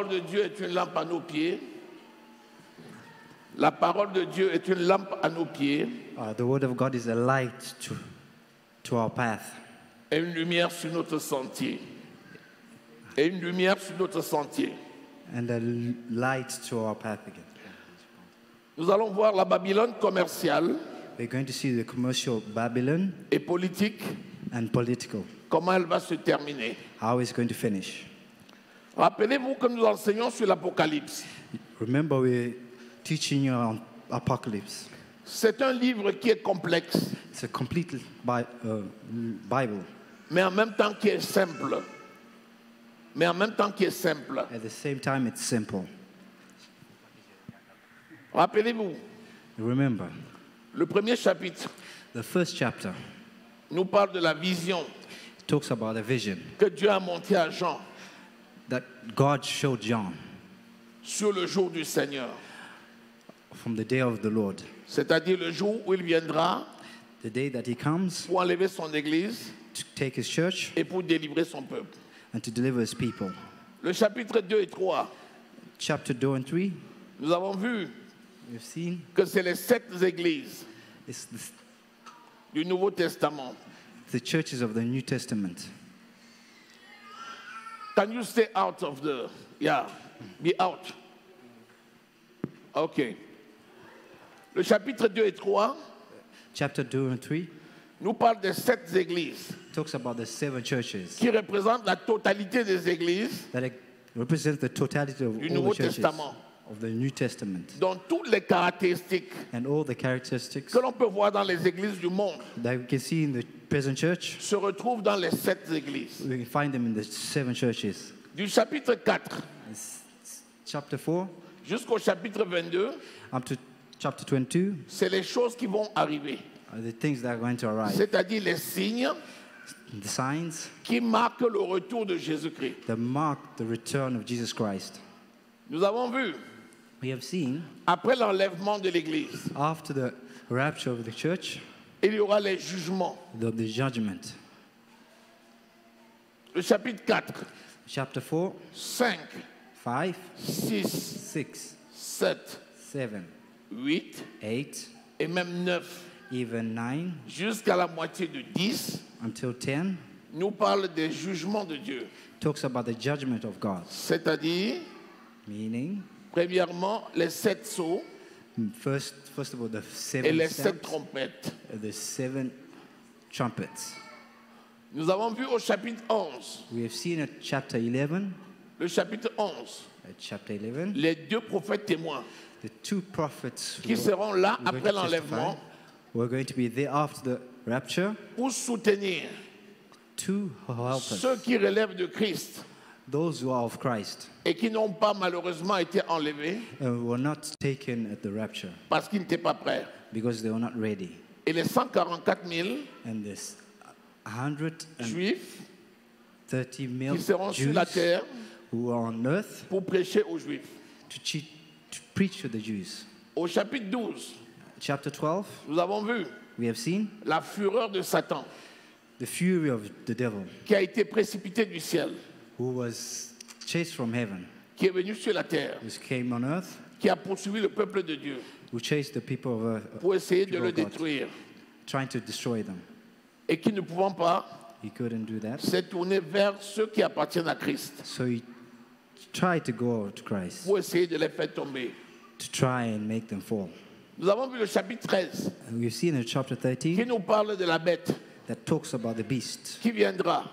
parole de Dieu est une lampe à nos pieds. La parole de Dieu est une lampe à nos pieds. The word of God is a light to our path. Et une lumière sur notre sentier. Et une lumière sur notre sentier. And a light to our path again. Nous allons voir la Babylone commerciale. We're going to see the commercial Babylon et politique. And political. Comment elle va se terminer. How it's going to finish. Rappelez-vous que nous enseignons sur l'Apocalypse. Remember, we're teaching you on Apocalypse. C'est un livre qui est complexe. It's a complete Bible. Mais en même temps qui est simple. At the same time, it's simple. Rappelez-vous. Remember. Le premier chapitre. The first chapter. Nous parle de la vision. It talks about a vision. Que Dieu a montré à Jean. That God showed John. Sur le jour du Seigneur. From the day of the Lord. C'est-à-dire le jour où il viendra. The day that he comes. Pour enlever son église. To take his church. Et pour délivrer son peuple. And to deliver his people. Le chapitre 2 et 3. Chapter 2 and 3. Nous avons vu. We've seen. Que c'est les 7 églises. Du Nouveau Testament. The churches of the New Testament. Can you stay out of the... Yeah, be out. OK. Le chapitre 2 et 3. Chapter 2 and 3. Nous parle des 7 églises. Talks about the 7 churches. Qui représentent la totalité des églises. That represents the totality of du all Nouveau the churches Testament. Of the New Testament. Donc toutes les caractéristiques. And all the characteristics. Que l'on peut voir dans les églises du monde. That we can see in the present church. Se retrouvent dans les 7 églises. We can find them in the 7 churches. Du chapitre 4. Chapter 4. Jusqu'au chapitre 22. Up to chapter 22. C'est les choses qui vont arriver. The things that are going to arrive. C'est-à-dire les signes. The signs. Qui marquent le retour de Jésus-Christ. That mark the return of Jesus Christ. Nous avons vu. We have seen. Après l'enlèvement de l'Église. After the rapture of the church. Il y aura les jugements. The judgment. Le chapitre 4. Chapter 4. 5. 5. 6. 6. 7. 7. 8. 8. Et même 9. Even 9. Jusqu'à la moitié de 10. Until 10. Nous parle des jugements de Dieu. Talks about the judgment of God. C'est-à-dire. Meaning. Premièrement, les 7 sceaux. First of all, the 7 et les 7 trompettes. The 7 trumpets. Nous avons vu au chapitre 11. We have seen at chapter 11. Le chapitre 11. At chapter 11. Les 2 prophètes témoins. The 2 prophets. Qui seront là après l'enlèvement. We're going to be there after the rapture. Pour soutenir. To help us. Ceux qui relèvent de Christ. Those who are of Christ. Et qui n'ont pas malheureusement été enlevés. Were not taken at the rapture. Parce qu'ils n'étaient pas prêts. Because they were not ready. Et les 144 000 and this 130 Juifs 000 qui seront Jews sur la terre who are on earth pour prêcher aux Juifs. To preach to the Jews. Au chapitre 12, chapter 12, nous avons vu we have seen la fureur de Satan, the fury of the devil, qui a été précipité du ciel, who was chased from heaven, qui est venu sur la terre, who came on earth, qui a poursuivi le peuple de Dieu, who chased the people of earth, pour essayer de le détruire, trying to destroy them. Et qui ne pouvant pas, he couldn't do that. S'est tourné vers ceux qui appartiennent à Christ. So he tried to go to Christ. Pour essayer de les faire tomber. To try and make them fall. Nous avons vu le chapitre 13. And we've seen in chapter 13. Qui nous parle de la bête. That talks about the beast. Qui viendra.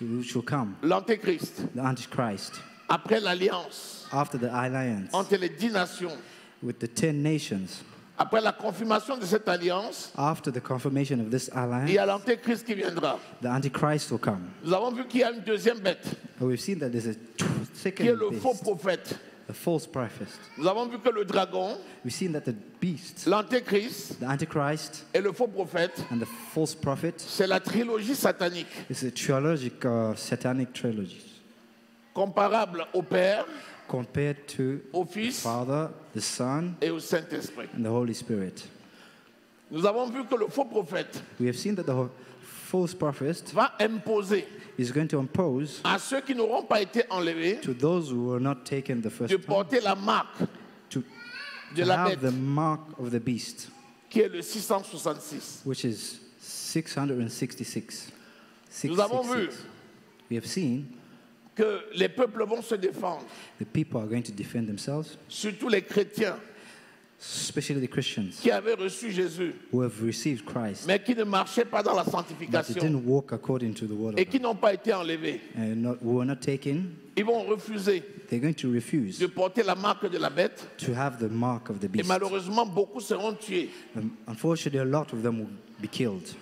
Which will come. L'antéchrist. The Antichrist. Après l'alliance. After the alliance. Entre les 10 nations. With the 10 nations. Après la confirmation de cette alliance, after the confirmation of this alliance, il y a l'antéchrist qui viendra. The Antichrist will come. Nous avons vu qu'il y a une deuxième bête. And we've seen that there's a second qui est le beast, faux prophète. The false prophet. Nous avons vu que le dragon, we've seen that the beast, l'antéchrist, the Antichrist, et le faux prophète, and the false prophet, c'est la trilogie satanique. It's a trilogic, satanic trilogy. Comparable au Père, compared to au Fils, the Father, the Son, et au Saint-Esprit. And the Holy Spirit. Nous avons vu que le faux prophète, we have seen that the false prophet va imposer is going to impose à ceux qui n'auront pas été enlevés to those who were not taken the first de time porter la marque to de la have bête, the mark of the beast, qui est le 666. which is 666. Nous avons vu 666. We have seen que les peuples vont se défendre, the people are going to defend themselves, surtout les chrétiens especially the Christians qui avaient reçu Jésus, who have received Christ, mais qui ne marchaient pas dans la but they sanctification didn't walk according to the word et of qui God, n'ont pas été enlevés. and who were not taken. Ils vont refuser They're going to refuse de porter la marque de la bête to have the mark of the et beast. malheureusement beaucoup seront tués. Unfortunately, a lot of them will be killed.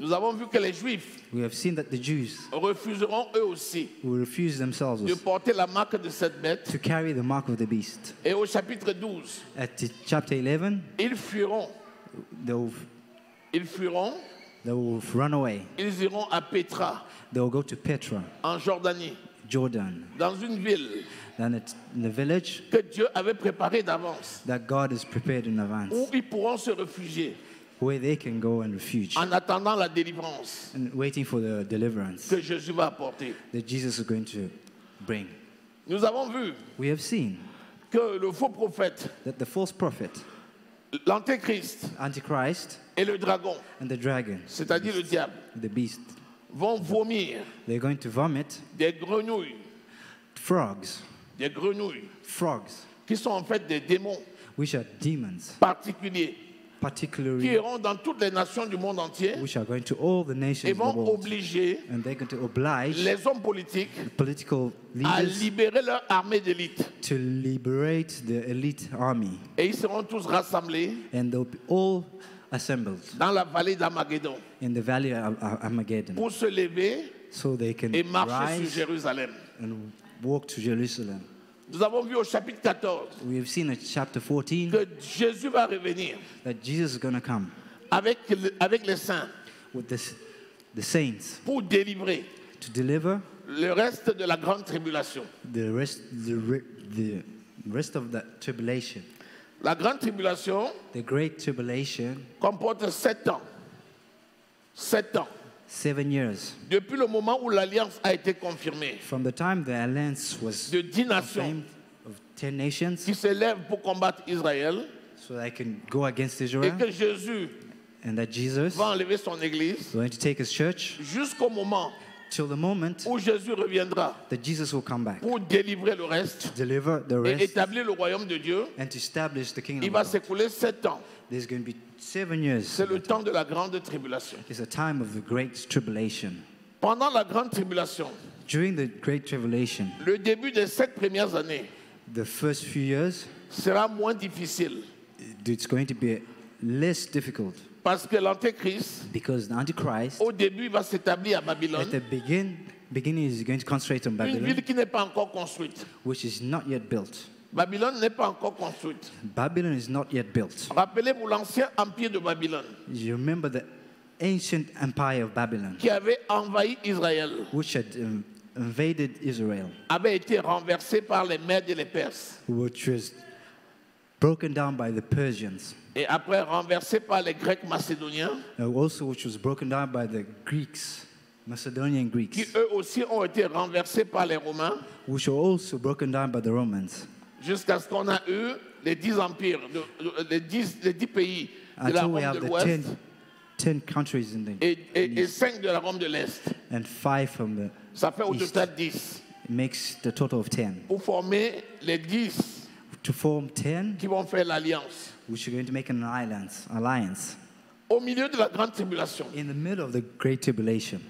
Nous avons vu que les Juifs We have seen that the Jews refuseront eux aussi will refuse themselves de porter la marque de cette bête. to carry the mark of the beast. Et au chapitre 12, Chapter 11, ils fuiront, they will run away. ils iront à Pétra, They will go to Petra, en Jordanie, Jordan, dans une ville and it's in the village que Dieu avait préparée d'avance, that God has prepared in advance, où ils pourront se réfugier where they can go and refuge en attendant la délivrance and waiting for the deliverance que Jésus va apporter. that Jesus is going to bring. Nous avons vu We have seen que le faux prophète, that the false prophet, l'antéchrist Antichrist, et le dragon, and the dragon, c'est-à-dire le diable, the beast, vont vomir they're going to vomit des grenouilles, frogs, qui sont en fait des démons which are demons, particuliers, qui particularly iront dans toutes les nations du monde entier which are going to all the nations et of the vont world. obliger And they're going to oblige les hommes politiques political à leaders libérer leur armée d'élite. to liberate the elite army. Et ils seront tous rassemblés And they'll be all assembled dans la vallée d'Armageddon in the valley of Armageddon, pour se lever so they can et marcher sur rise Jérusalem. and walk to Jerusalem. Nous avons vu au chapitre 14 We have seen in chapter 14 que Jésus va revenir that Jesus is going to come avec les saints with the saints pour délivrer to deliver le reste de la grande tribulation. the rest of the tribulation. La grande tribulation The great tribulation, comporte 7 ans. 7 ans. 7 years. Depuis le moment où l'alliance a été confirmée From the time the alliance was de 10 nations confirmed of 10 nations, qui se lèvent pour combattre Israël so they can go against et Israel, que Jésus and that Jesus va enlever son église is going to take his church jusqu'au moment till the moment où Jésus reviendra that Jesus will come back pour délivrer le reste deliver the et rest établir le royaume de Dieu. and to establish the kingdom Il of va God. s'écouler 7 ans. There's going to be 7 years. C'est le temps de la grande tribulation. It's a time of the great tribulation. Pendant la grande tribulation, During the great tribulation, le début des 7 premières années the first few years, sera moins difficile it's going to be less difficult parce que l'antéchrist, because the Antichrist, au début, va s'établir à at Babylone, the beginning, is going to concentrate on une Babylon, ville qui n'est pas encore construite. which is not yet built. Babylone n'est pas encore construite. Babylon is not yet built. Rappelez-vous l'ancien empire de Babylone You remember the ancient empire of Babylon, qui avait envahi Israël, which had invaded Israel, avait été renversé par les Mèdes et les Perses which was broken down by the Persians, et après renversé par les Grecs macédoniens also which was broken down by the Greeks, Macedonian qui Greeks, eux aussi ont été renversés par les Romains which were also broken down by the Romans, jusqu'à ce qu'on a eu les 10 empires, les 10 pays de la until we Rome have de the l'Ouest 10 countries in the et 5 de la Rome de l'Est. and 5 from the Ça fait au East. total 10. It makes the total of 10. Pour former les 10 To form 10, qui vont faire l'alliance. which are going to make an alliance. Au milieu de la grande tribulation, In the middle of the great tribulation,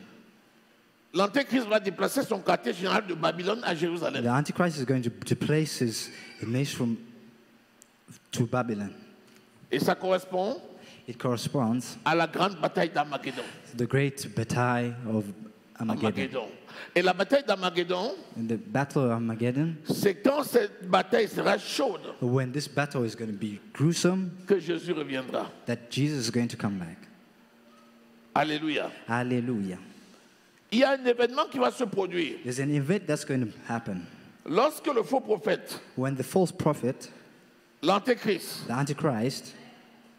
l'Antéchrist va déplacer son quartier général de Babylone à the Jérusalem. Antichrist is going to place his image to Babylon. Et ça correspond It corresponds à la grande bataille d'Armageddon. to the great battle of Armageddon. Et la bataille d'Armageddon, In the battle of Armageddon, c'est quand cette bataille sera chaude when this battle is going to be gruesome, que Jésus reviendra. that Jesus is going to come back. Alléluia. Hallelujah. Il y a un événement qui va se produire. There's an event that's going to happen. Lorsque le faux prophète, When the false prophet, l'Antéchrist, the Antichrist,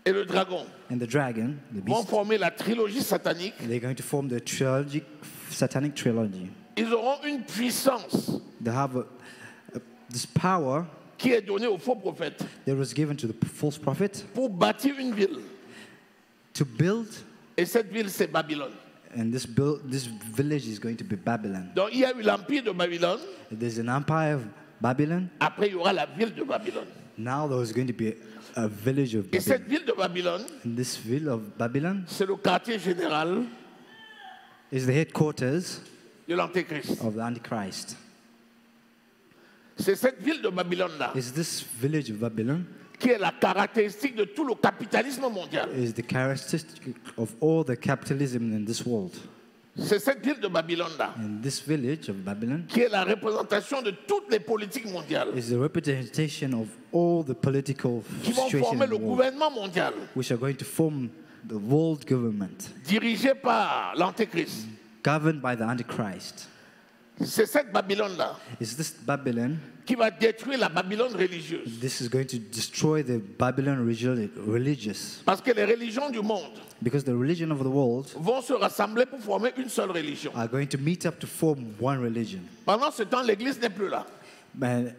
et le dragon and the dragon, the vont beast, former la trilogie satanique, they're going to form the satanic trilogy. ils auront une puissance They have this power qui est donnée aux faux prophètes that was given to the false prophet pour bâtir une ville. to build, Et cette ville, c'est Babylone. and this village is going to be Babylon. Donc il y a eu l'empire de Babylone, There's an empire of Babylon. après il y aura la ville de Babylone. Now there's going to be a village of Et cette Babylon. ville de Babylone, And this ville of Babylon c'est le quartier général is the headquarters de l'Antéchrist. of the Antichrist. C'est cette ville de Babylone-là Is this village of Babylon qui est la caractéristique de tout le capitalisme mondial. is the characteristic of all the capitalism in this world. C'est cette ville de Babylone-là And this village of Babylon qui est la représentation de toutes les politiques mondiales is the representation of all the political qui vont situations former in le the world, gouvernement mondial which are going to form the world government, dirigé par l'Antéchrist. governed by the Antichrist. C'est cette Babylone-là Is this Babylon? qui va détruire la Babylone religieuse. This is going to destroy the Babylon religious. Parce que les religions du monde Because the religion of the world vont se rassembler pour former une seule religion. are going to meet up to form one religion. Pendant ce temps, l'Église n'est plus là.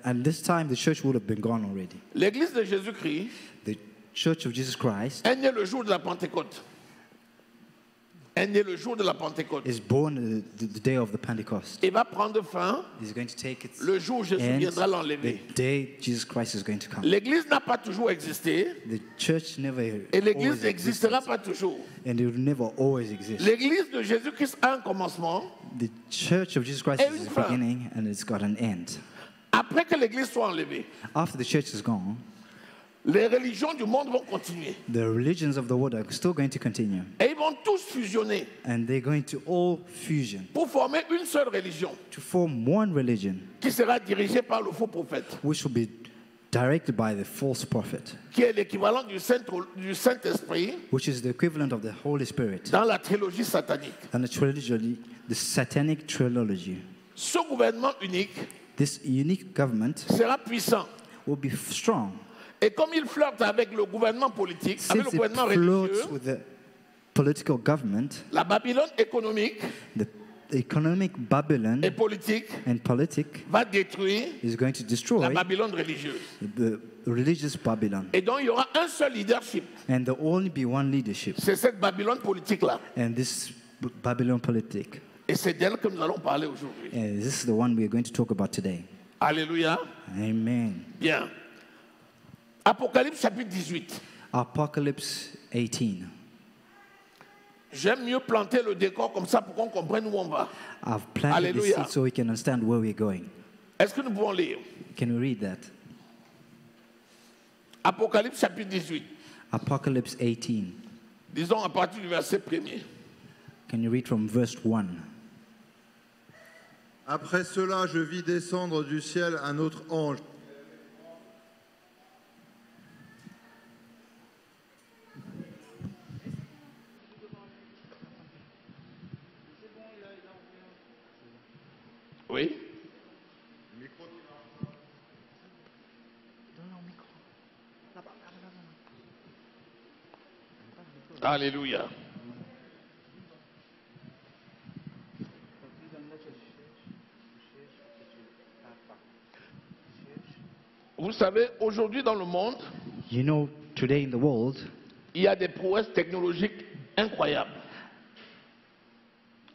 And this time the church would have been gone already. L'Église de Jésus-Christ The church of Jesus Christ est née le jour de la Pentecôte. Est née le jour de la Pentecôte. is born the day of the Pentecost. Et va prendre fin Is going to take its le jour où Jésus end viendra the l'enlever. day Jesus Christ is going to come. L'Église n'a pas toujours existé The church never et l'Église always n'existera existed, pas toujours. and it will never always exist. L'Église de Jésus-Christ a un commencement. The church of Jesus Christ Et is une the fin. beginning and it's got an end. Après que l'Église soit enlevée, After the church is gone, les religions du monde vont continuer. the religions of the world are still going to continue, Et ils vont tous fusionner and they're going to all fusion pour former une seule religion to form one religion, qui sera dirigée par le faux prophète, which will be directed by the false prophet, qui est l'équivalent du Saint-Esprit which is the equivalent of the Holy Spirit dans la trilogie satanique. and the satanic trilogy. Ce gouvernement unique This unique government sera puissant. will be strong Et comme il flirte avec le gouvernement politique, avec le since it gouvernement floats religieux, with the political government. la Babylone économique The economic Babylon et politique and politic va détruire is going to la destroy Babylone religieuse. the religious Babylon, Et donc il y aura un seul leadership. and there will only be one leadership, C'est cette Babylone politique-là. and this Babylon politic. Et c'est d'elle que nous allons parler aujourd'hui. And this is the one we are going to talk about today. Alléluia. Amen. Bien. Apocalypse chapitre 18. Apocalypse 18. J'aime mieux planter le décor comme ça pour qu'on comprenne où on va. I've planted the Hallelujah. seed so we can understand where we're going. Est-ce que nous pouvons lire? Can we read that? Apocalypse chapitre 18. Apocalypse 18. Disons à partir du verset 1er. Can you read from verse 1? Après cela, je vis descendre du ciel un autre ange. Oui. Alléluia. Vous savez, aujourd'hui dans le monde, You know, today in the world, il y a des prouesses technologiques incroyables.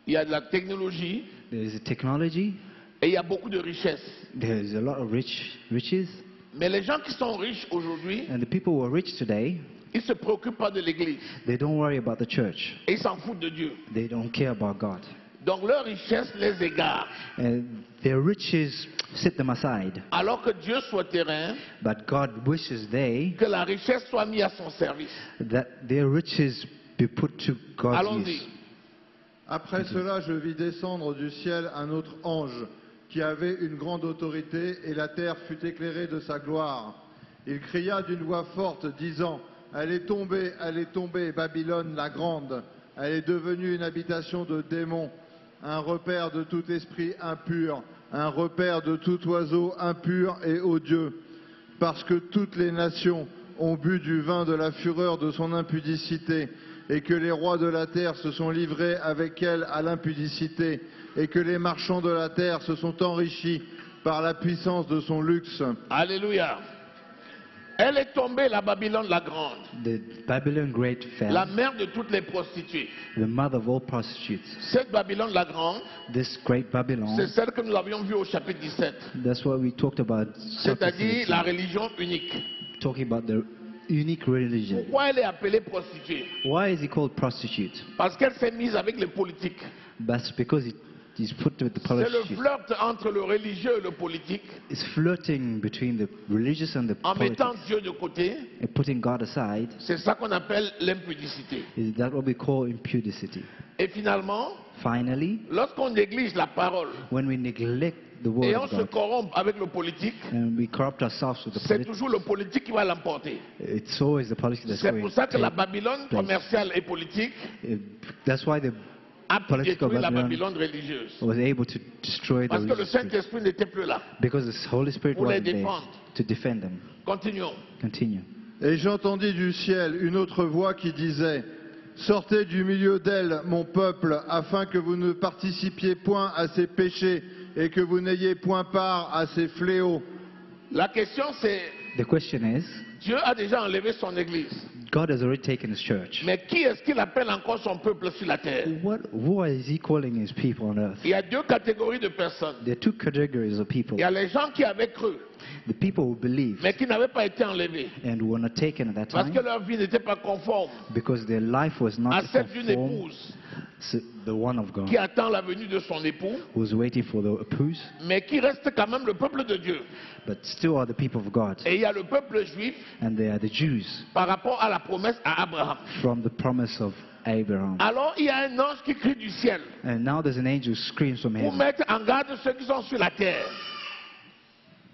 Il y a de la technologie there is a technology, et il y a beaucoup de richesses. there is a lot of riches, Mais les gens qui sont riches aujourd'hui, and the people who are rich today, ils ne se préoccupent pas de l'Église they don't worry about the church. et ils s'en foutent de Dieu. They don't care about God. Donc leur richesse les égare. And their riches set them aside. Alors que Dieu souhaiterait But God wishes que la richesse soit mise à son service. that their riches be put to God's Allons-y. use. Après cela, je vis descendre du ciel un autre ange qui avait une grande autorité et la terre fut éclairée de sa gloire. Il cria d'une voix forte disant, elle est tombée, Babylone la grande. Elle est devenue une habitation de démons, un repère de tout esprit impur, un repère de tout oiseau impur et odieux. Parce que toutes les nations ont bu du vin de la fureur de son impudicité, et que les rois de la terre se sont livrés avec elle à l'impudicité, et que les marchands de la terre se sont enrichis par la puissance de son luxe. Alléluia. Elle est tombée, la Babylone la grande, The Babylon Great la fell, mère de toutes les prostituées. the mother of all prostitutes. Cette Babylone la grande, This great c'est Babylon, celle que nous avions vue au chapitre 17, that's what we talked about, chapter c'est-à-dire 17, la religion unique. talking about the unique religion. Pourquoi elle est appelée prostituée? Why is he called prostitute? Parce qu'elle s'est mise avec les politiques. That's because he's put with the C'est le prostitute. flirt entre le religieux et le politique, It's flirting between the religious and the en mettant politics Dieu de côté. and putting God aside. C'est ça qu'on appelle l'impudicité. Is that what we call impudicity? Et finalement, Finally, lorsqu'on néglige la parole when we neglect the et word on of se God corrompt avec le politique, and we corrupt ourselves with the c'est politics, toujours le politique qui va l'emporter. it's always the politics that's C'est going pour ça que la to Babylone place. commerciale et politique That's why the a pu political détruire la Babylon Babylone religieuse. was able to destroy the Parce que le religious spirit, Saint-Esprit n'était plus là. because the Holy Spirit Pour les wasn't there défendre. to defend them. Continuons. Continue. Et j'entendis du ciel une autre voix qui disait, « Sortez du milieu d'elle, mon peuple, afin que vous ne participiez point à ses péchés et que vous n'ayez point part à ses fléaux. » La question c'est, The question is, Dieu a déjà enlevé son église. God has already taken his church. Mais qui est-ce qu'il appelle encore son peuple sur la terre? Who is he calling his people on earth? Il y a deux catégories de personnes. There are two categories of people. Il y a les gens qui avaient cru, The people who believed mais qui n'avaient pas été enlevés. and were not taken at that Parce que time leur vie n'était pas conforme because their life was not à celle d'une conformed épouse to the one of God, qui attend la venue de son époux, who was waiting for the épouse, mais qui reste quand même le peuple de Dieu. but still are the people of God. Et il y a le peuple juif And they are the Jews par rapport à la promesse à Abraham. from the promise of Abraham. Alors il y a un ange qui crie du ciel And now there's an angel who screams from pour heaven mettre en garde ceux qui sont sur la terre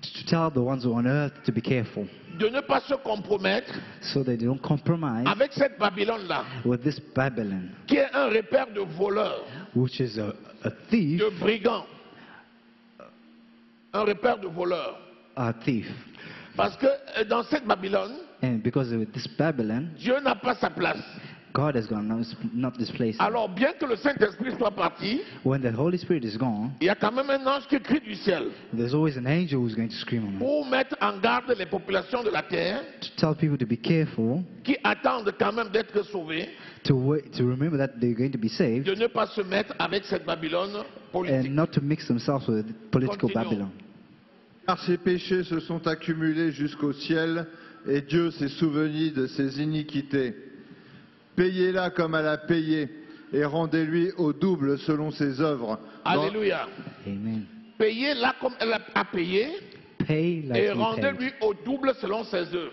to tell the ones who are on earth to be careful de ne pas se compromettre so that they don't compromise avec cette Babylone-là, with this Babylon, qui est un repère de voleurs, which is a thief, de brigands. Un repère de voleurs. a thief. Parce que dans cette Babylone, And because of this Babylon, Dieu n'a pas sa place. God has gone, not this place. Alors, bien que le Saint-Esprit soit parti, When the Holy Spirit is gone, il y a quand même un ange qui crie du ciel there's always an angel who's going to scream on them pour mettre en garde les populations de la terre to tell people to be careful, qui attendent quand même d'être sauvées, to remember that they're going to be saved, de ne pas se mettre avec cette Babylone politique. and not to mix themselves with political Continuons. Babylon. Car ses péchés se sont accumulés jusqu'au ciel, et Dieu s'est souvenu de ses iniquités. Payez-la comme elle a payé, et rendez-lui au double selon ses œuvres. Alléluia. Amen. Payez-la comme elle a payé Pay like et he paid. rendez-lui au double selon ses œuvres.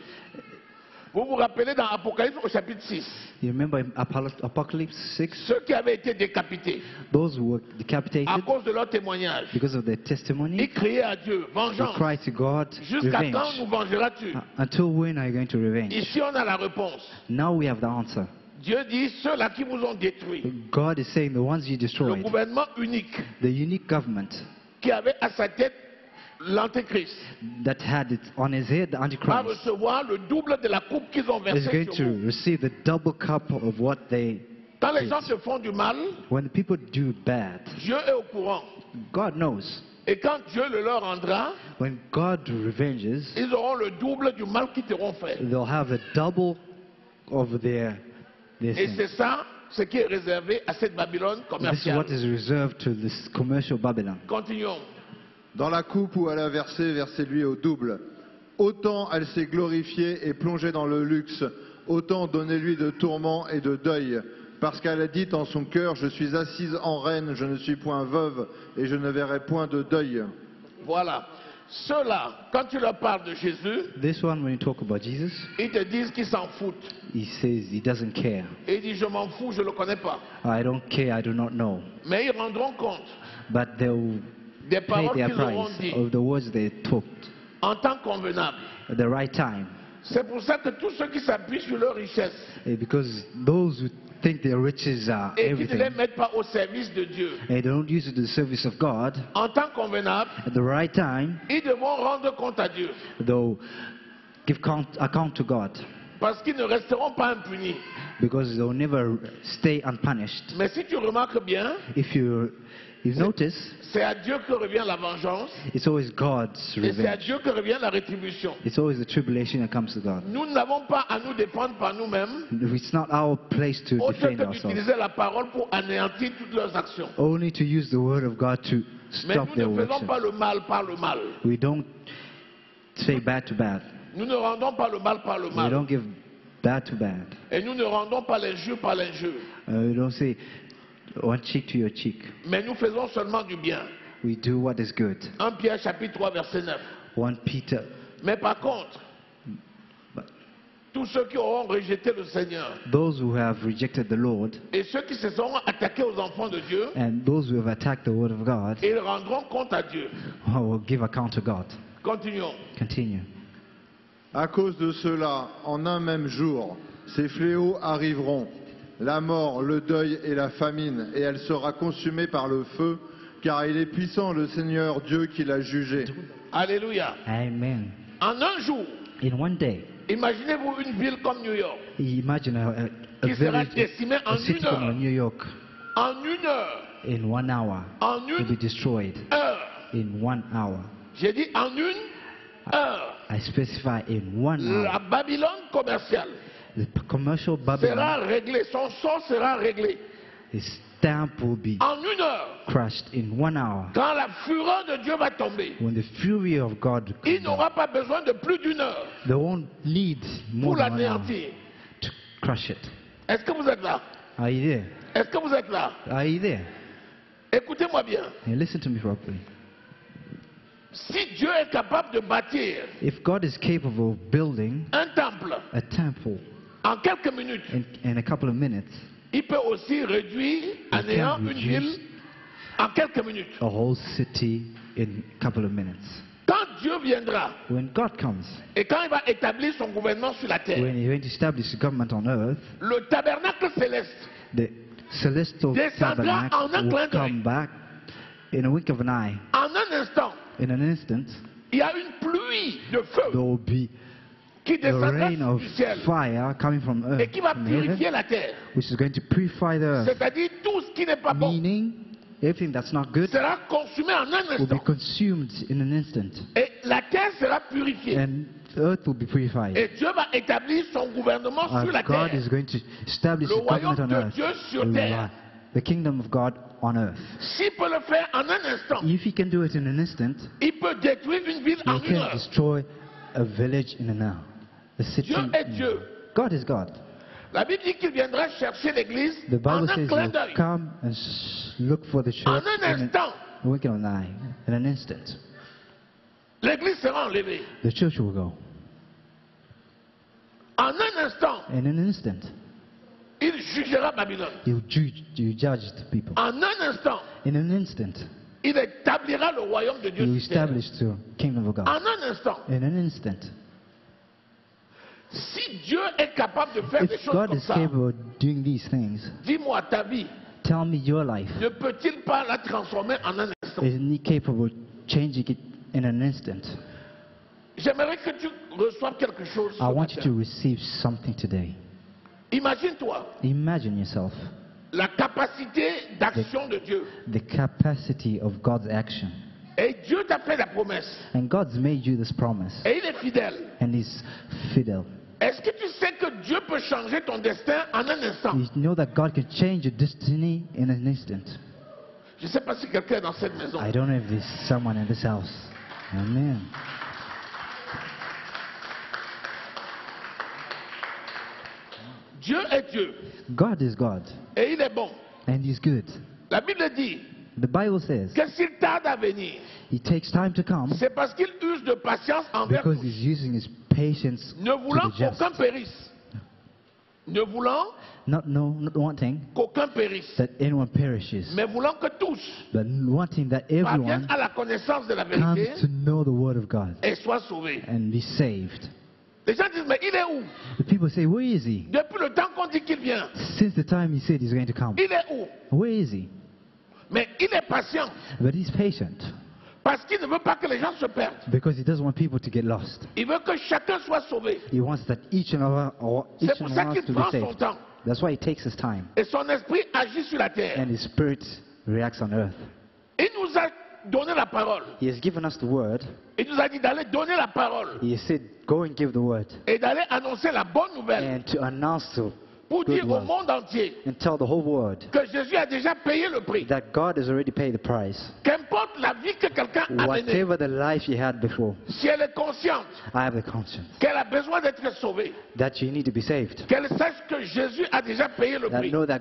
Vous vous rappelez dans Apocalypse au chapitre 6, You remember in Apocalypse 6, ceux qui avaient été décapités those who were decapitated à cause de leur témoignage, because of their ils testimony, criaient à Dieu, they vengeance. cry to God, Jusqu'à quand revenge. nous vengeras-tu? Until when are you going to revenge? Ici, on a la réponse. Now we have the answer. Dieu dit, ceux-là qui vous ont détruit, God is saying the ones you le destroyed, gouvernement unique the unique government qui avait à sa tête l'Antéchrist, that had it on his head, the va Antichrist, recevoir le double de la coupe qu'ils ont is versée going sur to vous. receive the double cup of what they Quand les did. gens se font du mal, When the people do bad, Dieu est au courant. God knows. Et quand Dieu le leur rendra, When God revenges, ils auront le double du mal qu'ils t'auront fait. they'll have the double of their Et sin. c'est ça, ce qui est réservé à cette Babylone This is commerciale. what is reserved to this commercial Babylon. Continuons. Dans la coupe où elle a versé, versez-lui au double. Autant elle s'est glorifiée et plongée dans le luxe, autant donnez-lui de tourments et de deuil. Parce qu'elle a dit en son cœur, je suis assise en reine, je ne suis point veuve, et je ne verrai point de deuil. Voilà. Ceux-là, quand tu leur parles de Jésus, This one, when you talk about Jesus, ils te disent qu'ils s'en foutent. he says he doesn't care. Et ils disent, je m'en fous, je ne le connais pas. I don't care, I do not know. Mais ils rendront compte But they'll des pay paroles their qu'ils auront price dites of the words they took en temps convenable. at the right time. C'est pour ça que tous ceux qui s'appuient sur leur richesse Because those who think their riches are et qui ne les everything, mettent pas au service de Dieu, and they don't use it to the service of God, en temps convenable, at the right time, ils devront rendre compte à Dieu. they'll give account to God, Parce qu'ils ne resteront pas impunis. because they'll never stay unpunished. Mais si tu remarques bien, If you notice, c'est à Dieu que revient la vengeance it's always God's et c'est à revenge. Dieu que revient la rétribution. It's always the tribulation that comes to God. Nous n'avons pas à nous défendre par nous-mêmes, It's not our place to autre defend que ourselves. d'utiliser la parole pour anéantir toutes leurs actions. Only to use the word of God to Mais stop their nous ne faisons works. pas le mal par le mal. We don't say bad to bad. Nous ne rendons pas le mal par le We mal. don't give bad to bad. Et nous ne rendons pas l'injure par l'injure. We don't say one cheek to your cheek. Mais nous faisons seulement du bien. We do what is good. 1 Pierre chapitre 3 verset 9. 1 Peter. Mais par contre, tous ceux qui auront rejeté le Seigneur Those who have rejected the Lord et ceux qui se seront attaqués aux enfants de Dieu, and those who have attacked the word of God ils rendront compte à Dieu. will give account to God. Continuons. Continue. À cause de cela, en un même jour, ces fléaux arriveront, la mort, le deuil et la famine, et elle sera consumée par le feu, car il est puissant le Seigneur Dieu qui l'a jugé. Alléluia. Amen. En un jour, In one day, imaginez-vous une ville comme New York imagine a qui sera village, décimée en a city une comme heure. New York En une heure. in 1 hour En will be une destroyed heure. in 1 hour. J'ai dit en une heure. I specify in 1 La hour. Babylone commerciale The commercial sera Babylon, réglée, son sort sera réglé his stamp will be en une heure. crushed in 1 hour. Quand la fureur de Dieu va tomber, When the fury of God il comes out, n'aura pas besoin de plus d'une heure they won't need more pour than 1 hour l'anéantir. to crush it. Est-ce que vous êtes là? Are you there? Est-ce que vous êtes là? Are you there? Écoutez-moi bien. And listen to me properly. Si Dieu est capable de bâtir If God is capable of building un temple a temple en quelques minutes, in a couple of minutes, il peut aussi réduire à néant une ville en quelques minutes. a whole city in a couple of minutes. Quand Dieu viendra When God comes, et quand il va établir son gouvernement sur la terre, when He's going to establish a government on earth, le tabernacle céleste the celestial descendra en un tabernacle clin will d'œil. come back in a wink of an eye. En un instant, In an instant, il y a une pluie de there feu will be qui a descendra rain of du ciel fire coming from et earth, qui va from heaven, purifier la terre. which is going to purify the earth. C'est-à-dire tout ce qui n'est pas bon Meaning, everything that's not good sera consumé en un will be instant. consumed in an instant, Et la terre sera purifiée. and the earth will be purified. Et Dieu va établir son gouvernement sur la And God terre. is going to establish Le a government royaume on de earth. Dieu sur terre. The kingdom of God on earth. S'il peut le faire en un instant, If he can do it in an instant, il peut détruire une ville en he une can heure. destroy a village in an hour. A city. Dieu est in- Dieu. God is God. La Bible dit qu'il viendra chercher l'église The en Bible un says clin he'll d'œil. come and look for the church En un in instant, a wink of an eye. In an instant, l'église sera enlevée. the church will go. En un instant, In an instant, il jugera Babylone. you judge the people. En un instant, In an instant, il établira le royaume de Dieu you sur terre. establish the kingdom of God. En un instant, In an instant, si Dieu est capable de faire des if choses God comme is ça, capable of doing these things, dis-moi ta vie, tell me your life. ne peut-il pas la transformer en un instant? Isn't he capable of changing it in an instant? J'aimerais que tu reçoives quelque chose. I ce want you matin. to receive something today. Imagine-toi Imagine yourself la capacité d'action de Dieu. the capacity of God's action. Et Dieu t'a fait la promesse. And God's made you this promise. Et il est fidèle. And He's fidel. Est-ce que tu sais que Dieu peut changer ton destin en un instant? You know that God can change your destiny in an instant. Je ne sais pas si quelqu'un est dans cette maison. I don't know if there's someone in this house. Amen. Dieu est Dieu. God is God. Et il est bon. And He's good. La Bible dit The Bible says que s'il tarde à venir, He takes time to come c'est parce qu'il use de patience envers because nous, He's using His patience ne to voulant the just. qu'aucun périsse. Ne voulant Not wanting qu'aucun périsse, that anyone perishes, mais voulant que tous but wanting that parviennent everyone à la connaissance de la comes vérité to know the Word of God et soient sauvés. and be saved. Les gens disent, mais il est où? The people say, where is He? Depuis le temps qu'on dit qu'il vient, Since the time He said He's going to come. il est où? Where is He? Mais il est patient. But He's patient. Parce qu'il ne veut pas que les gens se perdent. Because he doesn't want people to get lost. Il veut que chacun soit sauvé. He wants that each and C'est pour one ça of us qu'il to be prend son saved. temps. That's why he takes his time. Et son esprit agit sur la terre. And his spirit reacts on earth. Il nous a donné la parole. He has given us the word. Il nous a dit d'aller donner la parole He has said, go and give the word. et d'aller annoncer la bonne nouvelle And to announce to pour good dire au word. monde entier And tell the whole world que Jésus a déjà payé le prix. that God has already paid the price. Qu'importe la vie que quelqu'un a menée, Whatever the life you had before, si elle est consciente I have the conscience qu'elle a besoin d'être sauvée, that you need to be saved. qu'elle sache que Jésus a déjà payé le That prix know that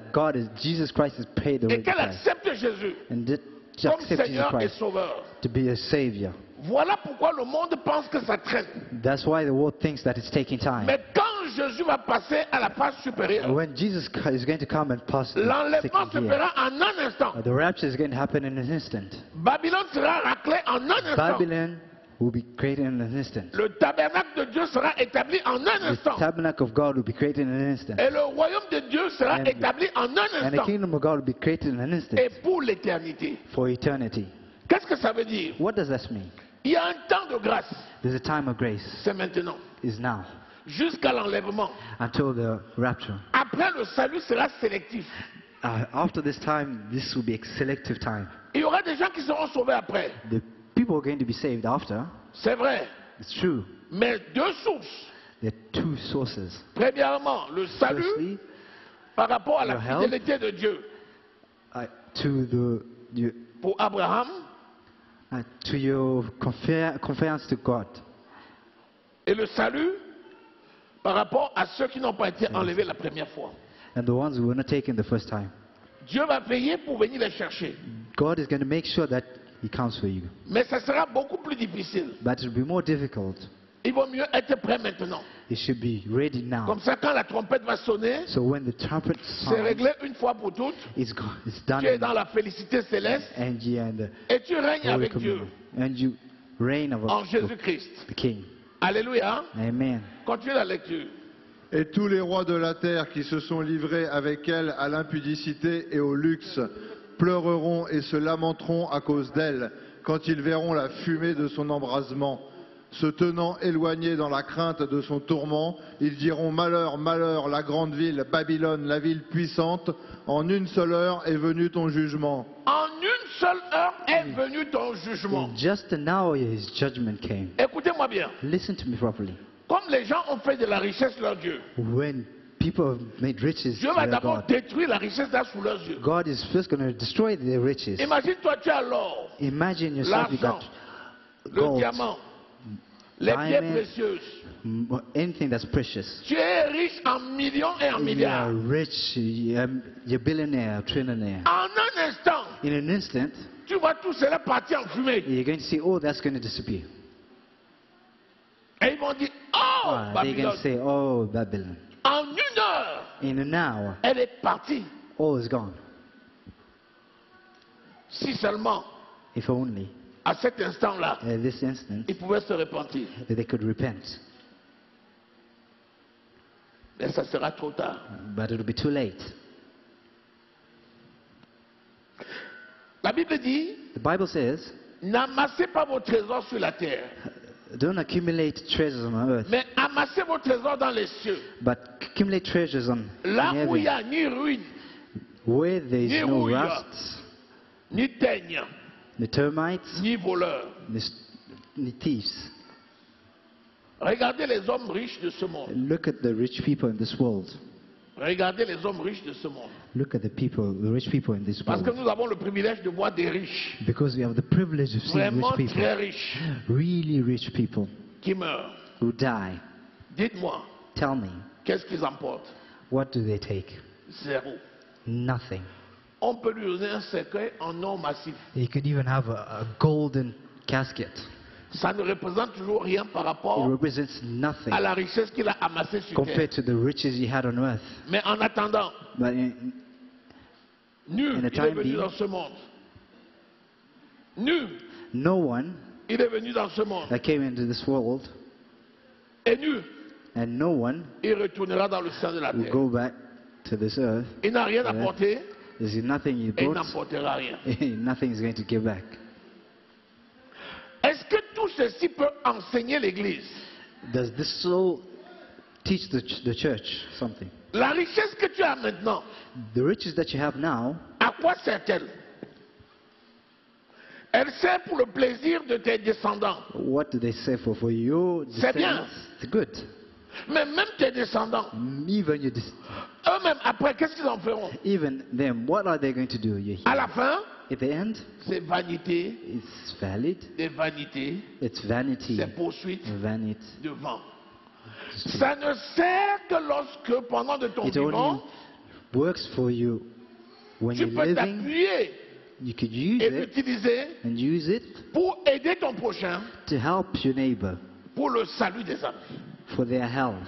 Jesus Christ has paid the et qu'elle price. accepte Jésus And that comme accept Jesus Seigneur et Christ Sauveur. to be a savior. Voilà pourquoi le monde pense que ça traîne. That's why the world thinks that it's taking time. Mais quand Jésus va passer à la phase supérieure, When Jesus is going to come and pass the l'enlèvement se second year, fera en un instant. the rapture is going to happen in an instant. Babylone sera raclée en un instant. Babylon will be created in an instant. Le tabernacle de Dieu sera établi en un The instant. tabernacle of God will be created in an instant. Et le royaume de Dieu sera And- établi en un And the instant. kingdom of God will be created in an instant Et pour l'éternité. for eternity. Qu'est-ce que ça veut dire? What does that mean? Il y a un temps de grâce. There's a time of grace C'est maintenant. is now Jusqu'à l'enlèvement. until the rapture. Après, le salut sera sélectif. After this time, this will be a selective time. Il y aura des gens qui seront sauvés après. The people are going to be saved after. C'est vrai. It's true. Mais deux sources. There are two sources. Premièrement, le salut Firstly, par rapport à la your help. fidélité de Dieu. to Pour Abraham, to your confiance to God, et le salut par rapport à ceux qui n'ont pas été enlevés la première fois. and the ones who were not taken the first time. Dieu va payer pour venir les chercher. God is going to make sure that He counts for you. Mais ça sera beaucoup plus difficile. But it will be more difficult. Il vaut mieux être prêt maintenant. You should be ready now. Comme ça, quand la trompette va sonner, So when the trumpet c'est sounds, réglé une fois pour toutes. it's done. Tu es dans la félicité céleste And you et tu règnes Holy avec Dieu Communion. And you reign en over Jésus-Christ. the King. Alléluia. Amen. Continue la lecture. Et tous les rois de la terre qui se sont livrés avec elle à l'impudicité et au luxe pleureront et se lamenteront à cause d'elle quand ils verront la fumée de son embrasement. Se tenant éloignés dans la crainte de son tourment, ils diront: malheur, malheur, la grande ville, Babylone, la ville puissante, en une seule heure est venu ton jugement. En une seule heure est venu ton jugement. In just an hour His judgment came. Écoutez-moi bien. Listen to me properly. Comme les gens ont fait de la richesse leur Dieu, When people have made riches Dieu to va their d'abord God, détruire la richesse là sous leurs yeux. God is first going to destroy their riches. Imagine-toi, tu as l'or, Imagine yourself, you l'argent, got le gold, diamant, les pierres diamond, précieuses. anything that's precious. Tu es riche en millions et en You are milliards. rich, you're billionaire, trillionaire. En un instant, In an instant, tu vois tout cela partir en fumée. you're going to see, oh, that's going to disappear. Et ils vont dire, oh, They're going Babylone. to say, oh, Babylon. En une heure, In an hour, elle est partie. all is gone. Si seulement, If only à cet instant-là, at this instant ils pouvaient se repentir. they could repent. Mais ça sera trop tard. But it'll be too late. La Bible dit, The Bible says, n'amassez pas vos trésors sur la terre, don't accumulate treasures on earth, mais amassez vos trésors dans les cieux. but accumulate treasures on Là in où il n'y heaven, a ni ruine, where there is ni no rouille, rust, ni teigne, the termites, ni voleurs. the thieves. Regardez les hommes riches de ce monde. Look at the rich people in this world. Regardez les hommes riches de ce monde. Look at the rich people in this Parce que world. nous avons le privilège de voir des riches, Because we have the privilege of seeing vraiment rich très people, riches, really rich people qui meurent. who die. Dites-moi, Tell me, qu'est-ce qu'ils emportent? what do they take? Zéro. Nothing. On peut lui donner un cercueil en or massif. You could even have a golden casket. Ça ne représente toujours rien par It rapport represents nothing à la richesse qu'il a amassée sur terre. compared to the riches he had on earth. Mais en attendant, But nul In the il est time venu being- dans ce monde. Nul no one il est venu dans ce monde. that came into this world, Et nul and no one il retournera dans le sein de la will terre. go back to this earth. Il n'a rien apporté There's nothing he et il brought, n'apportera rien. nothing is going to give back. ceci peut enseigner l'Église? Does this so teach the church something? La richesse que tu as maintenant, The riches that you have now, à quoi sert-elle? Elle sert pour le plaisir de tes descendants. what do they say for your C'est bien. descendants? It's good. Mais même tes descendants, Even your eux-mêmes, après, qu'est-ce qu'ils en feront? even them, what are they going to do? À la fin, At the end, c'est vanité, it's valid. des vanités, It's vanity. c'est poursuite Vanity. de vent. Ça ne sert que lorsque, pendant de ton It only vivant, works for you when tu you're peux living. t'appuyer You could use et it l'utiliser and use it pour aider ton prochain to help your neighbor pour le salut des âmes. for their health.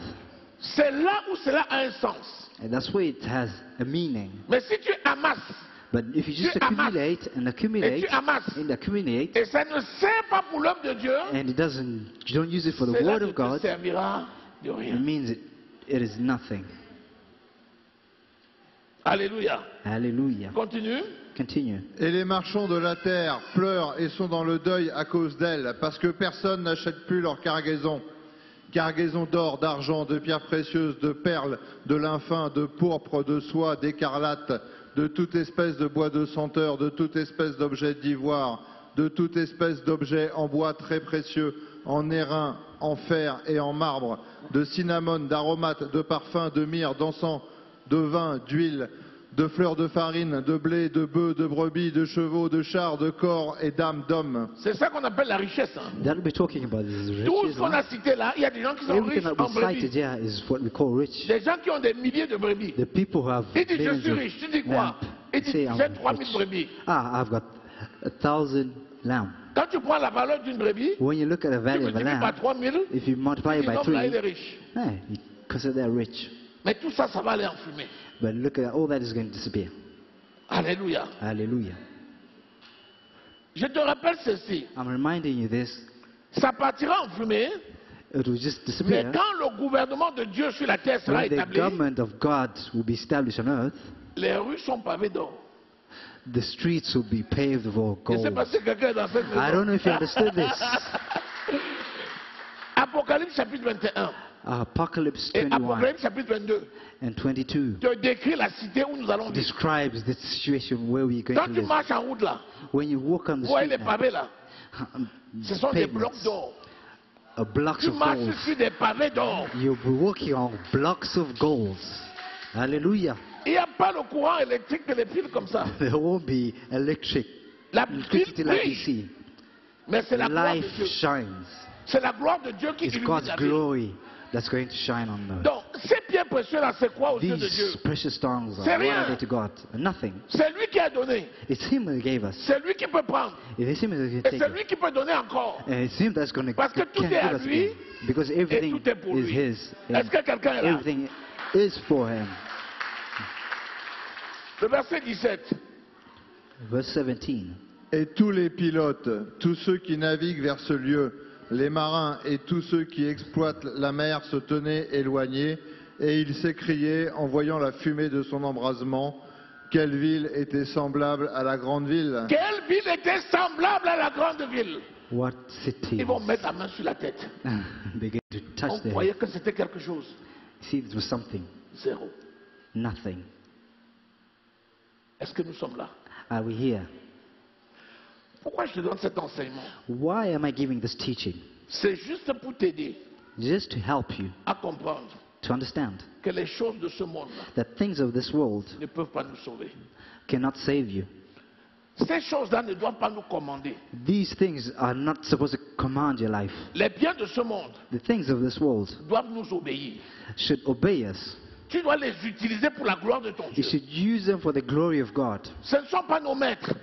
C'est là où cela a un sens. And that's why it has a meaning. Mais si tu amasses But if you just Tu amasses. accumulate and et accumulate tu amasses and accumulate, et ça ne sert pas pour l'homme de Dieu, and it doesn't, you don't use it for the cela word ne of te God, servira de it rien. means it is nothing. Alléluia. Hallelujah. Continue. Continue. Et les marchands de la terre pleurent et sont dans le deuil à cause d'elle, parce que personne n'achète plus leur cargaison. Cargaison d'or, d'argent, de pierres précieuses, de perles, de lin fin, de pourpre, de soie, d'écarlate, de toute espèce de bois de senteur, de toute espèce d'objet d'ivoire, de toute espèce d'objet en bois très précieux, en airain, en fer et en marbre, de cinnamome, d'aromates, de parfums, de myrrhe, d'encens, de vin, d'huile, de fleurs de farine, de blé, de bœufs, de brebis, de chevaux, de chars, de corps et d'âmes d'hommes. C'est ça qu'on appelle la richesse. Hein. That we're talking about is Tout riches. ce qu'on a cité là, il y a des gens qui sont Everything riches that en we brebis. cited here is what we call rich. Des gens qui ont des milliers de brebis. The people who have Il dit, je millions suis of riche. Tu dis quoi? lamb Il dit, say, j'ai I'm 3000 rich. brebis. Ah, I've got 1,000 lamb. Quand tu prends la valeur d'une brebis, When you look at the tu value of a multiplies par lamb, 3000, if you multiply tu it dis, by non, là, il est 3, riche. you consider that rich. Mais tout ça, ça va aller en fumée. But look at all that is going to disappear. Alléluia. Hallelujah. Je te rappelle ceci. I'm reminding you this. Ça partira en fumée, It will just mais disappear. quand le gouvernement de Dieu sur la terre sera When the établi, government of God will be established on earth, les rues sont pavées d'or. the streets will be paved with all Je ne sais pas gold. si quelqu'un est dans cette I don't know maison. if you understood this. Apocalypse chapitre 21 Apocalypse et 21 Apocalypse chapitre 22 and 22 te décrit la cité où nous allons vivre. describes the situation where we're going Quand to tu live. marches en route là, When you walk on the vous voyez les street now, pavés là, ce sont des blocs pavements, d'or. blocks Tu of marches gold. sur des pavés d'or. You'll be walking on blocks of gold. Hallelujah. Il n'y a pas le courant électrique de les fils comme ça. There won't be electric, La pile electricity like you brille, see. mais c'est la gloire de Life Dieu. shines. C'est la gloire de Dieu qui It's illumine God's la ville. glory that's going to shine on earth. Donc, ces pierres précieuses là, c'est quoi aux yeux de Dieu? These precious stones C'est are what rien. are they to God? Nothing. C'est lui qui a donné. It's Him who gave us. C'est lui qui peut prendre. It is Him who can Et take c'est it. lui qui peut donner encore. And it's Him that's going to Parce que tout can est à give us lui again. Because Et everything tout est pour is lui. His. Est-ce que quelqu'un est là? Everything is for Him. Le verset 17. Verse 17. Et tous les pilotes, tous ceux qui naviguent vers ce lieu, les marins et tous ceux qui exploitent la mer se tenaient éloignés, et ils s'écriaient en voyant la fumée de son embrasement, quelle ville était semblable à la grande ville. Quelle ville était semblable à la grande ville? What city? Ils vont mettre la main sur la tête. Begin to On touch their head. croyait que c'était quelque chose. See, it was something. Zéro. Nothing. Est-ce que nous sommes là? Are we here? Pourquoi je te donne cet enseignement? Why am I giving this teaching? C'est juste pour t'aider Just to help you à comprendre to understand que les choses de ce monde-là that things of this world ne peuvent pas nous sauver. cannot save you. Ces choses-là ne doivent pas nous commander. These things are not supposed to command your life. Les biens de ce monde The things of this world doivent nous obéir. should obey us. Tu dois les utiliser pour la gloire de ton You Dieu. should use them for the glory of God. Ce ne sont pas nos maîtres,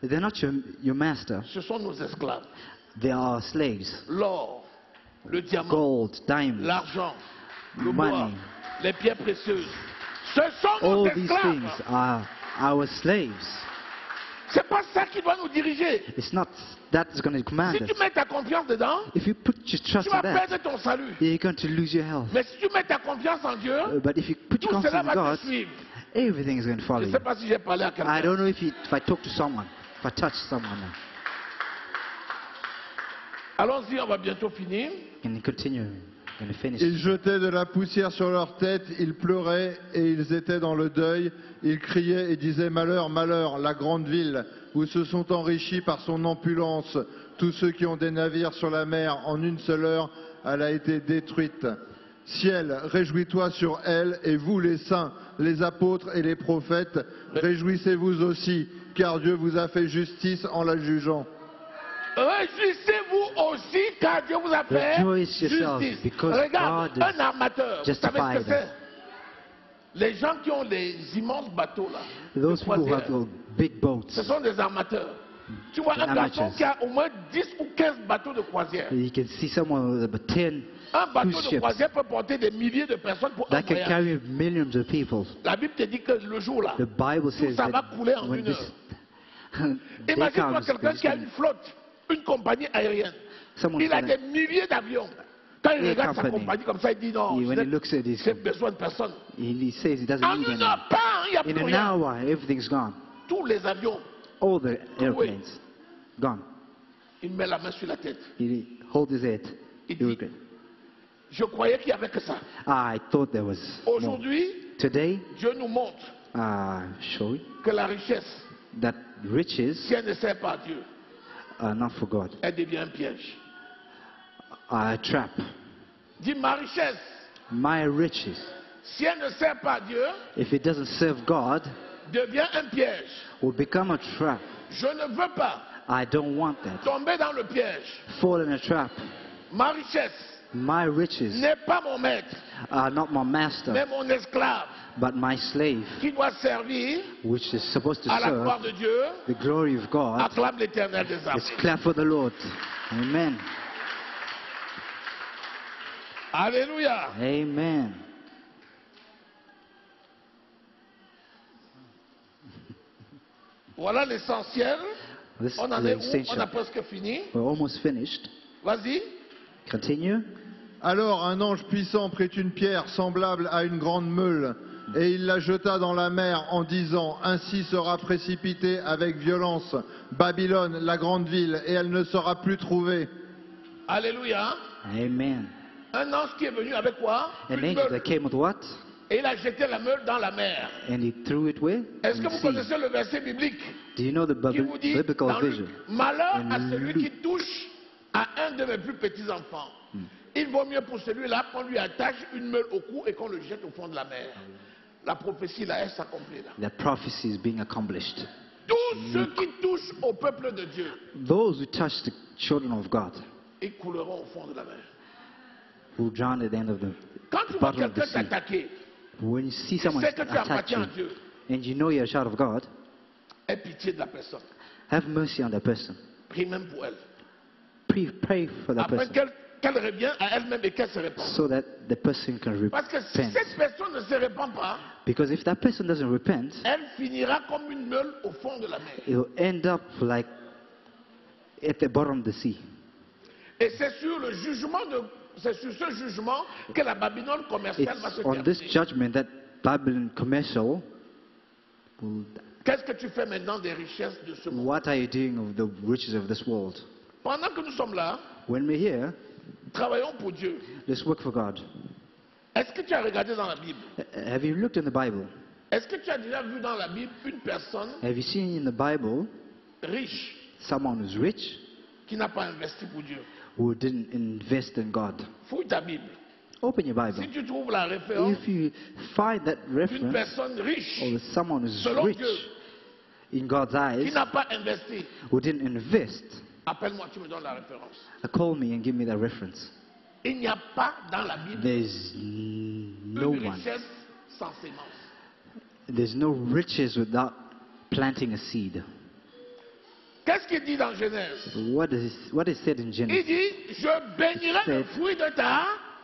They're not your master. ce sont nos esclaves. They are slaves. L'or, le diamant, Gold, diamonds, l'argent, le money. bois, les pierres précieuses. Ce sont nos all these things esclaves. are our slaves. C'est pas ça qui doit nous diriger. It's not that is going to command Si us. tu mets ta confiance dedans, If you put your tu trust vas in that, perdre ton salut. you're going to lose your health. Mais si tu mets ta confiance en Dieu, But if you put your tout confidence cela in va God, te suivre. everything is going to Je follow ne you. sais pas si j'ai parlé à I quelqu'un. don't know if I talk to someone, if I touch someone. Allons-y, on va bientôt finir. Can you continue? Going to finish. Ils jetaient de la poussière sur leur tête, ils pleuraient et ils étaient dans le deuil. Ils criaient et disaient: malheur, malheur, la grande ville, où se sont enrichis par son opulence tous ceux qui ont des navires sur la mer. En une seule heure, elle a été détruite. Ciel, réjouis-toi sur elle, et vous les saints, les apôtres et les prophètes, réjouissez-vous aussi, car Dieu vous a fait justice en la jugeant. Réjouissez-vous aussi, car Dieu vous a fait Rejoice yourself, justice. because Regarde, God un armateur, vous savez ce que justified c'est? Les gens qui ont les immenses bateaux là, Those de people who croisière, have big boats, ce sont des armateurs. Tu vois un Amateurs. garçon qui a au moins 10 ou 15 bateaux de croisière. you can see someone with about 10 Un bateau cruise de ships croisière peut porter des milliers de personnes pour un that can voyage. carry millions of people. La Bible te dit que le jour là, The Bible tout says ça va that couler en when une this heure. day Imagine-toi comes, quelqu'un qui a une flotte, une compagnie aérienne. someone's Il a gonna- des milliers d'avions. Quand il Air regarde sa company. compagnie comme ça, il dit non, when he looks at j'ai this, besoin de personne. he says he doesn't En need une any. heure, pas, il n'y a In plus an rien. hour, everything's gone. Tous les avions, All the airplanes gone. il met la main sur la tête. He hold his head. Il He dit, regret. je croyais qu'il n'y avait que ça. I thought there was more. Aujourd'hui, Today, Dieu nous montre show que la richesse, that riches si elle ne sert pas à Dieu, are not for God, elle devient un piège. are a trap. Dis ma richesse, My riches, si elle ne sert pas à Dieu, if it doesn't serve God, devient un piège. will become a trap. Je ne veux pas I don't want that. tomber dans le piège. Fall in a trap. Ma richesse My riches n'est pas mon maître, are not my master, mais mon esclave but my slave, qui doit servir which is supposed to à la gloire serve de Dieu. the glory of God. Acclame l'Éternel des armées. Let's clap for the Lord. Amen. Alléluia. Amen. Voilà l'essentiel. This On en is est où? On a essential. presque fini. We're almost finished. Vas-y. Continue. Alors un ange puissant prit une pierre semblable à une grande meule, et il la jeta dans la mer en disant: ainsi sera précipitée avec violence Babylone, la grande ville, et elle ne sera plus trouvée. Alléluia. Amen. Un ange qui est venu avec quoi? An Une angel meule. that came with what? Et il a jeté la meule dans la mer. And he threw it where? Est-ce In que the vous sea. connaissez le verset biblique Do you know the qui vous dit biblical dans vision? Luc, malheur à In celui Luke. qui touche à un de mes plus petits enfants. Il vaut mieux pour celui-là qu'on lui attache une meule au cou et qu'on le jette au fond de la mer. La prophétie là, elle s'accomplit là. That prophecy is being accomplished. Tous ceux qui touchent au peuple de Dieu, Those who touch the children of God ils couleront au fond de la mer. will drown at the end of the Quand tu vois bottom of the quelqu'un sea. t'attaquer, When you see tu someone sais que tu attack appartiens à you Dieu, and you know you're a child of God, aie pitié de la personne. have mercy on that person. Prie même pour elle. Pray for that Après person qu'elle revienne à elle-même et qu'elle se répande. so that the person can Parce que si repent. cette personne ne se répand pas, Because if that person doesn't repent, elle finira comme une meule au fond de la mer. it will end up like at the bottom of the sea. Et c'est sur le jugement c'est sur ce jugement que la Babylone commerciale va se It's on this terminer. judgment that Babylon commercial will. Qu'est-ce que tu fais maintenant des richesses de ce monde? What are you doing of the riches of this world? Pendant que nous sommes là, When we're here, travaillons pour Dieu. let's work for God. Est-ce que tu as regardé dans la Bible? Have you looked in the Bible? Est-ce que tu as déjà vu dans la Bible une personne Have you seen in the Bible riche someone who's rich qui n'a pas investi pour Dieu? who didn't invest in God? Fouille ta Bible. Open your Si Bible. tu trouves la référence If you find that d'une reference personne riche of someone who's Selon rich Dieu. in God's qui eyes n'a pas investi, who didn't invest, appelle-moi, tu me donnes la référence. call me and give me that reference. Il n'y a pas dans la Bible There's no une one. richesse sans sémence. There's no riches without planting a seed. Qu'est-ce qu'il dit dans Genèse? What is said in Il Genesis? dit, je bénirai le fruit de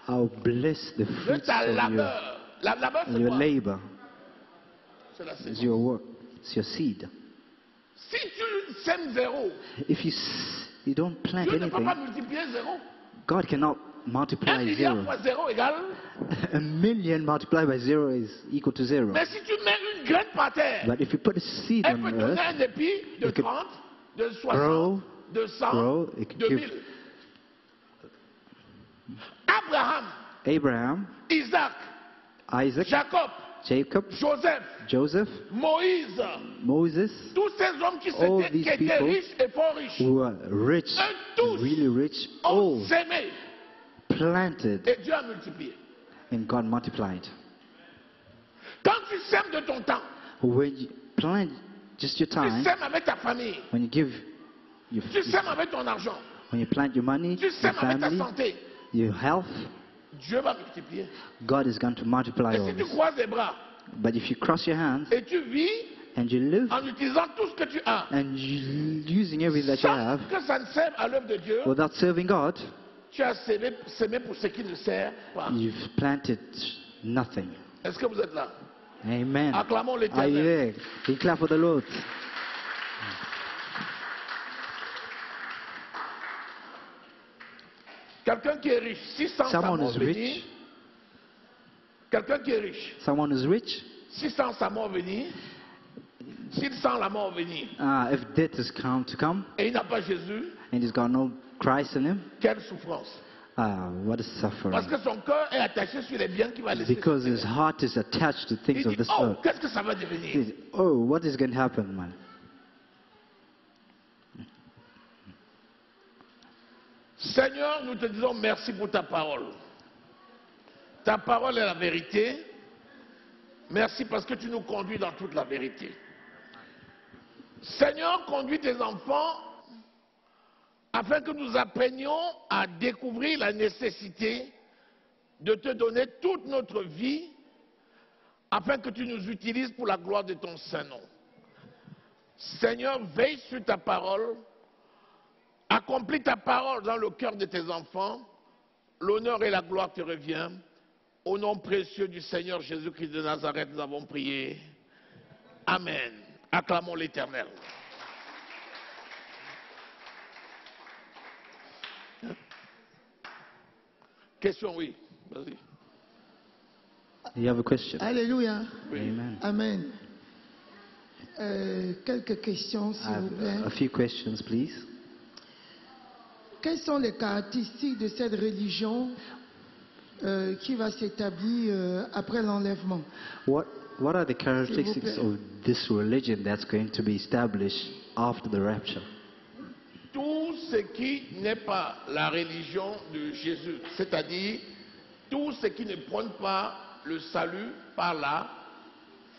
I'll bless the fruits ta of labeur. La labeur, c'est your quoi? labor. C'est la It's sémence. your work. It's your seed. Si tu sèmes zéro, If you don't plant Dieu ne peut anything, pas multiplier zéro. God cannot 1 multiply milliard zero. fois zéro égale. A million multiplied by zero is equal to zero. Mais si tu mets une graine par terre, But if you put a seed elle on peut earth, donner un épi de it could 30, de 60, grow, de 100, grow, it de could 1000. Abraham, Abraham, Isaac, Isaac, Jacob, Jacob, Joseph, Joseph, Moïse, Moses, tous ces hommes qui, all qui these étaient people riches et fort riches, who are rich, eux tous really rich, ont all sémé planted, et Dieu a multiplié. and God multiplied. Quand tu sèmes de ton temps, When you plant just your tu time, sèmes avec ta famille, when you give your, tu sèmes avec ton argent, when you plant your money, tu your sèmes avec ta family, santé, your health, Dieu va multiplier. God is going to multiply Et all si tu this. croises les bras But if you cross your hands et tu vis and you live en utilisant tout ce que tu as, and you using everything that you sans have que ça ne serve à l'œuvre de Dieu, without serving God, tu as sémé pour ce qui ne sert pas. you've planted nothing. Est-ce que vous êtes là? Amen. Acclamons Are you l'Éternel. there? We clap for the Lord. Quelqu'un qui est riche, si sans sa Someone mort is venir, rich. quelqu'un qui est riche, Someone is rich. si sans sa mort venir, s'il sent la mort venir, If death is to come et il n'a pas Jésus, and he's got no Christ in him, quelle souffrance. what is Parce suffering? que son cœur est attaché sur les biens qu'il va laisser. Because sur his terre. heart is attached to things Il of dit, this oh, earth. qu'est-ce que ça va He devenir? says, oh, what is going to happen, man? Seigneur, nous te disons merci pour ta parole. Ta parole est la vérité. Merci parce que tu nous conduis dans toute la vérité. Seigneur, conduis tes enfants afin que nous apprenions à découvrir la nécessité de te donner toute notre vie afin que tu nous utilises pour la gloire de ton Saint-Nom. Seigneur, veille sur ta parole, accomplis ta parole dans le cœur de tes enfants, l'honneur et la gloire te revient. Au nom précieux du Seigneur Jésus-Christ de Nazareth, nous avons prié. Amen. Acclamons l'Éternel. Question, oui. Vas-y. You have a question? Alléluia. Amen. Amen. Quelques questions, I s'il vous have plaît. a few questions, please. Quelles sont les caractéristiques de cette religion qui va s'établir après l'enlèvement? What are the characteristics S'il vous of this religion that's going to be established after the rapture? Tout ce qui n'est pas la religion de Jésus, c'est-à-dire tout ce qui ne prône pas le salut par la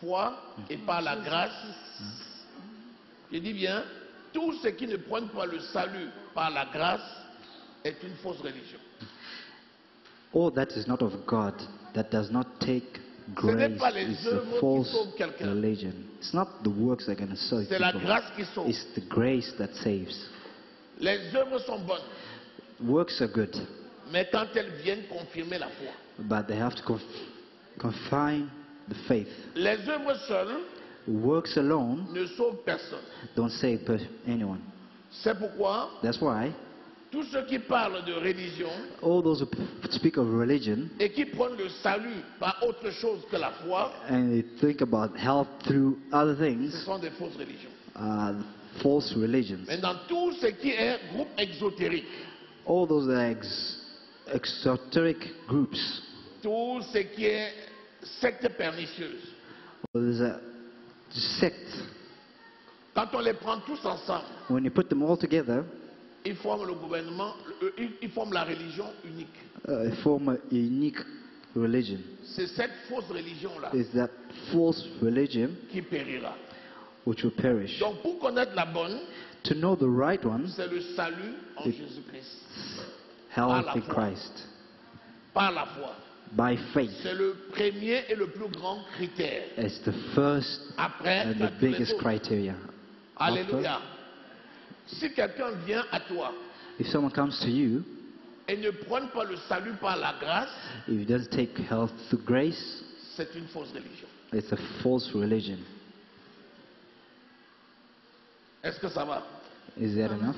foi et par la grâce. Je dis bien, tout ce qui ne prône pas le salut par la grâce est une fausse religion. All that is not of God, that does not take n'est grace, pas les is a œuvres qui false sauvent quelqu'un. religion. It's not the works that are going to save C'est la people. grâce qui sauve. It's the grace that saves. Les œuvres sont bonnes, Works are good, mais quand elles viennent confirmer la foi. but they have to confine the faith. Les œuvres seules Works alone ne sauvent personne. don't save anyone. C'est pourquoi That's why tous ceux qui parlent de religion all those who speak of religion et qui prennent le salut par autre chose que la foi, and they think about health through other ce things, sont des fausses religions. false religions. Mais dans tout ce qui est groupe exotérique, All those exoteric groups, tout ce qui est secte pernicieuse, there's a sect. quand on les prend tous ensemble, When you put them all together, ils forment le gouvernement, ils forment la religion unique. they form a unique religion. C'est cette fausse religion-là Is that false religion qui périra. which will perish. Donc pour connaître la bonne, To know the right one, c'est le salut en Jésus-Christ. health la in foi. Christ, Par la foi. by faith, C'est le premier et le plus grand critère. is the first Après, and il y a the tous les biggest autres. criteria. Alléluia. Si quelqu'un vient à toi If someone comes to you, et ne prône pas le salut par la grâce, if he doesn't take health through grace, c'est une fausse religion. it's a false religion. Est-ce que ça va? Is that enough?